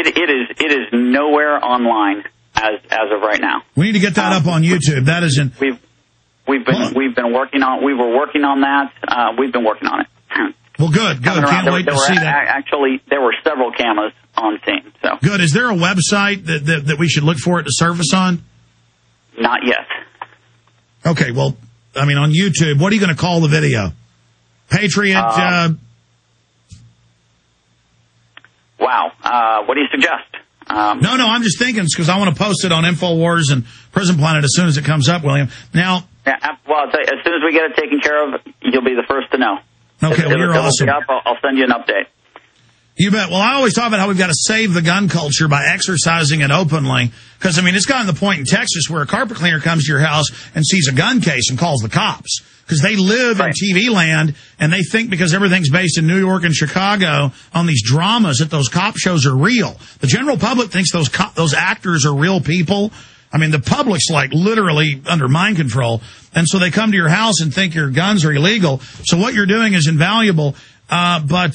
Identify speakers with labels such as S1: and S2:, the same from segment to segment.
S1: It is nowhere online as of right now.
S2: We need to get that up on YouTube. That is in.
S1: We've been working on. We were working on that. We've been working on it.
S2: Well, good. Can't wait to see that.
S1: Actually, there were several cameras on scene. So
S2: good. Is there a website that we should look for it to surface on?
S1: Not yet.
S2: Okay. Well, I mean, on YouTube, what are you going to call the video? Patriot.
S1: Wow. What do you suggest?
S2: No, I'm just thinking because I want to post it on InfoWars and Prison Planet as soon as it comes up, William. Now,
S1: well, as soon as we get it taken care of, you'll be the first to know.
S2: Okay, well, you're awesome.
S1: I'll send you an update.
S2: You bet. Well, I always talk about how we've got to save the gun culture by exercising it openly. Because, I mean, it's gotten to the point in Texas where a carpet cleaner comes to your house and sees a gun case and calls the cops. Because they live in TV land, and they think because everything's based in New York and Chicago on these dramas that those cop shows are real. The general public thinks those actors are real people. I mean, the public's like literally under mind control. And so they come to your house and think your guns are illegal. So what you're doing is invaluable. But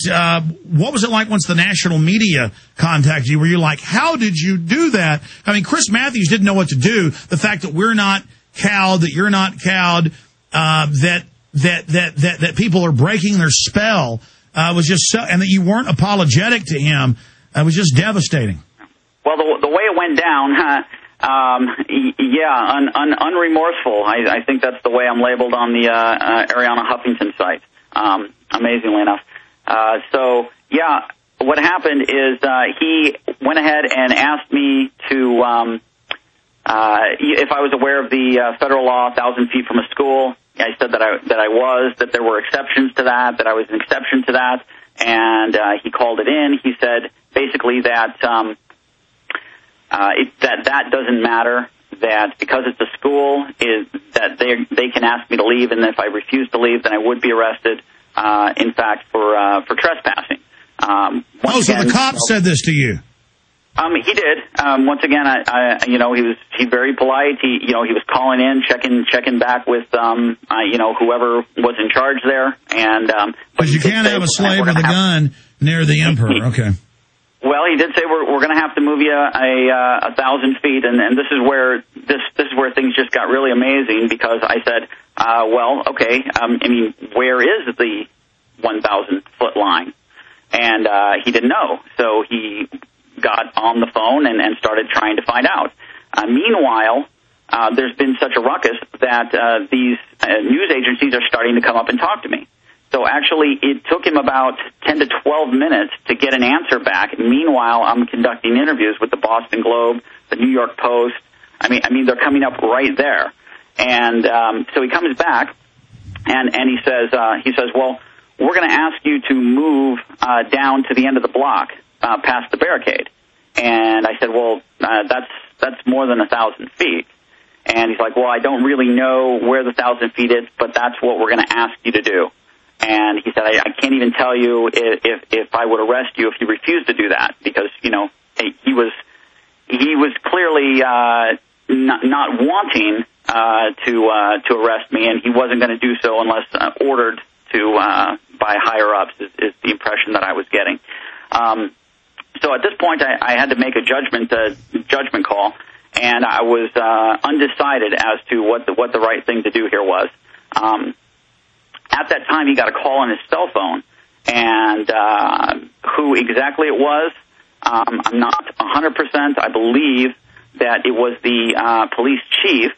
S2: what was it like once the national media contacted you? Were you like, how did you do that? I mean, Chris Matthews didn't know what to do. The fact that we're not cowed, that you're not cowed, that people are breaking their spell, was just so, and that you weren't apologetic to him, was just devastating.
S1: Well, the way it went down, unremorseful. I think that's the way I'm labeled on the Arianna Huffington site. Amazingly enough. What happened is he went ahead and asked me to if I was aware of the federal law, 1,000 feet from a school. I said that I was, that there were exceptions to that I was an exception to that, and he called it in. He said basically that that doesn't matter, that because it's a school, is that they can ask me to leave, and if I refuse to leave, then I would be arrested. In fact, for trespassing.
S2: So the cop said this to you?
S1: He did. Once again, he's very polite. He was calling in, checking back with, whoever was in charge there. And
S2: but you can't have a slave with a gun near the emperor. Okay.
S1: Well, he did say we're going to have to move you 1,000 feet, and this is where things just got really amazing, because I said, where is the 1,000-foot line? And he didn't know, so he got on the phone and started trying to find out. Meanwhile, there's been such a ruckus that these news agencies are starting to come up and talk to me. So actually, it took him about 10 to 12 minutes to get an answer back. Meanwhile, I'm conducting interviews with the Boston Globe, the New York Post. I mean, they're coming up right there. And so he comes back, and he says, well, we're going to ask you to move down to the end of the block, past the barricade. And I said, well, that's more than 1,000 feet. And he's like, well, I don't really know where the 1,000 feet is, but that's what we're going to ask you to do. And he said, I can't even tell you if I would arrest you if you refuse to do that, because, he was clearly not wanting to arrest me, and he wasn't going to do so unless ordered to by higher-ups is the impression that I was getting. So at this point, I had to make a judgment call, and I was undecided as to what the right thing to do here was. At that time, he got a call on his cell phone, and who exactly it was, I'm not 100%. I believe that it was the police chief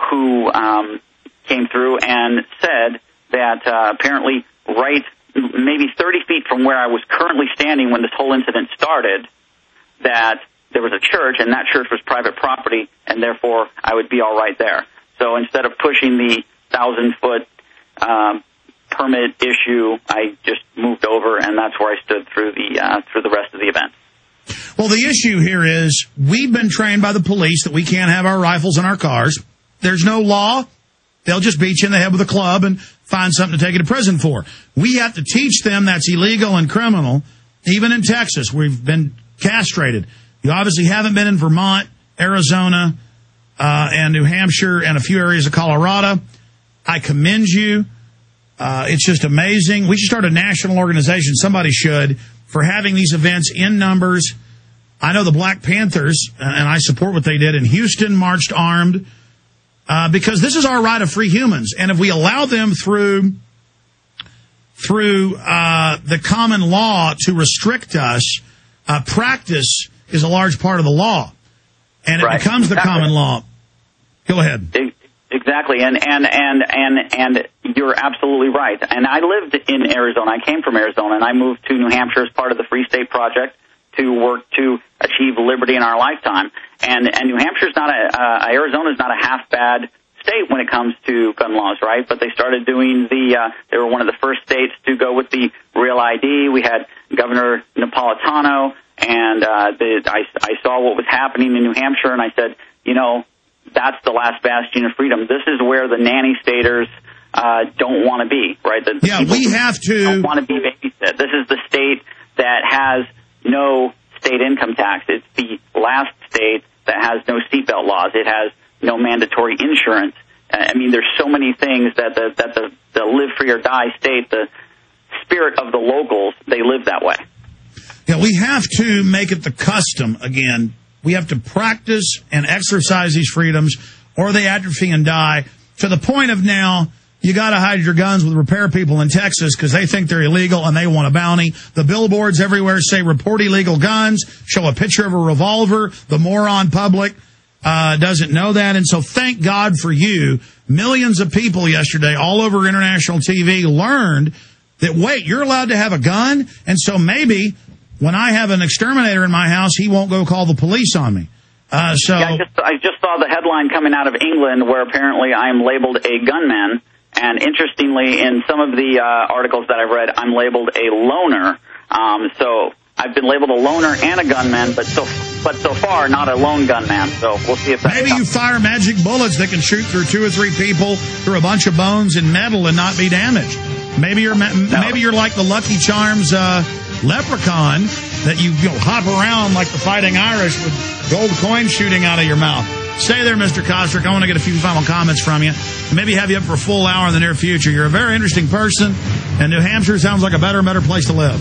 S1: who came through and said that apparently right maybe 30 feet from where I was currently standing when this whole incident started, that there was a church, and that church was private property, and therefore I would be all right there. So instead of pushing the 1,000-foot permit issue, I just moved over, and that's where I stood through the rest of the event.
S2: Well, the issue here is we've been trained by the police that we can't have our rifles in our cars. There's no law. They'll just beat you in the head with a club and find something to take you to prison for. We have to teach them that's illegal and criminal. Even in Texas, we've been castrated. You obviously haven't been in Vermont, Arizona, and New Hampshire, and a few areas of Colorado. I commend you. It's just amazing. We should start a national organization, somebody should, for having these events in numbers I know the Black Panthers, and I support what they did in Houston, marched armed, because this is our right of free humans. And if we allow them through the common law to restrict us, practice is a large part of the law. And it becomes the common law. Go ahead.
S1: Exactly, and you're absolutely right. And I lived in Arizona. I came from Arizona, and I moved to New Hampshire as part of the Free State Project to work to achieve liberty in our lifetime. And New Hampshire's not Arizona's not a half bad state when it comes to gun laws, right? But they started doing they were one of the first states to go with the real ID. We had Governor Napolitano, and I saw what was happening in New Hampshire, and I said, that's the last bastion of freedom. This is where the nanny staters don't want to be, right?
S2: We have to.
S1: Don't want to be babysit. This is the state that has no state income tax. It's the last state that has no seatbelt laws. It has no mandatory insurance. I mean, there's so many things that the live free or die state, the spirit of the locals, they live that way.
S2: Yeah, we have to make it the custom again. We have to practice and exercise these freedoms, or they atrophy and die, to the point of now you got to hide your guns with repair people in Texas because they think they're illegal and they want a bounty. The billboards everywhere say report illegal guns, show a picture of a revolver. The moron public doesn't know that. And so thank God for you. Millions of people yesterday all over international TV learned that, wait, you're allowed to have a gun? And so maybe when I have an exterminator in my house, he won't go call the police on me.
S1: I just saw the headline coming out of England where apparently I'm labeled a gunman. And interestingly, in some of the articles that I've read, I'm labeled a loner. So I've been labeled a loner and a gunman, but so far not a lone gunman. So we'll see if that
S2: maybe you fire magic bullets that can shoot through 2 or 3 people through a bunch of bones and metal and not be damaged. Maybe you're like the Lucky Charms leprechaun that you hop around like the Fighting Irish with gold coins shooting out of your mouth. Stay there, Mr. Kostric. I want to get a few final comments from you. Maybe have you up for a full hour in the near future. You're a very interesting person, and New Hampshire sounds like a better and better place to live.